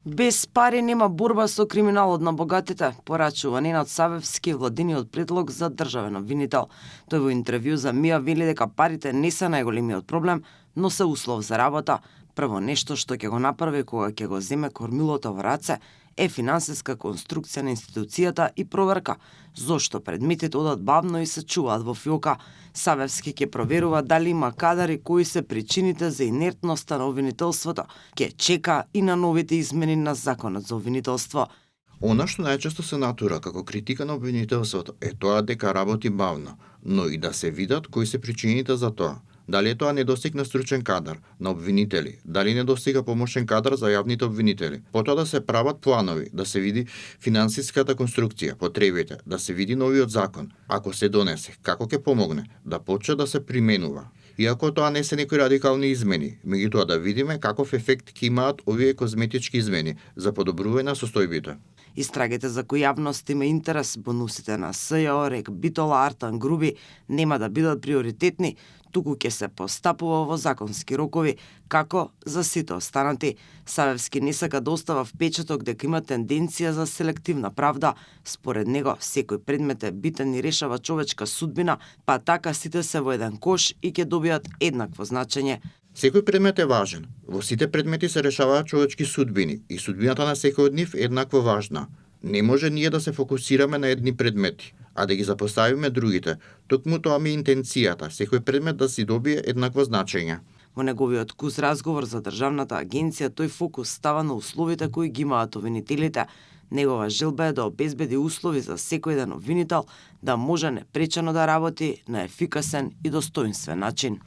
Без пари нема борба со криминалот на богатите, порачува Ненад Савевски, владиниот предлог за државен обвинител. Тој во интервју за МИА вели дека парите не се најголемиот проблем, но се услов за работа. Прво нешто што ќе го направи кога ќе го земе кормилото во раце е финансиска конструкција на институцијата и проверка зошто предметите одат бавно и се чуваат во фиока. Савевски ќе проверува дали има кадари кои се причините за инертноста на обвинителството. Ќе чека и на новите измени на законот за обвинителство. Она што најчесто се натура како критика на обвинителството е тоа дека работи бавно, но и да се видат кои се причините за тоа. Дали е тоа недостиг на стручен кадар, на обвинители, дали недостига помошен кадар за јавните обвинители. Потоа да се прават планови, да се види финансиската конструкција, потребите, да се види новиот закон, ако се донесе, како ќе помогне, да почне да се применува. Иако тоа не се некои радикални измени, меѓутоа да видиме каков ефект ќе имаат овие козметички измени за подобрување на состојбите. Истрагите за кои јавност има интерес, бонусите на СЈО, Рек Битола, Артан Груби нема да бидат приоритетни, туку ќе се постапува во законски рокови, како за сите останати. Савевски не сака да остава впечаток дека има тенденција за селективна правда. Според него, секој предмет е битен и решава човечка судбина, па така сите се во еден кош и ќе добијат еднакво значење. Секој предмет е важен. Во сите предмети се решаваат човечки судбини и судбината на секој од нив е еднакво важна. Не може ние да се фокусираме на едни предмети, а да ги запоставиме другите. Токму тоа ми е интенцијата, секој предмет да си добие еднакво значење. Во неговиот кус разговор за државната агенција, тој фокус става на условите кои ги имаат обвинителите. Негова желба е да обезбеди услови за секој еден обвинител да може непречено да работи на ефикасен и достоинствен начин.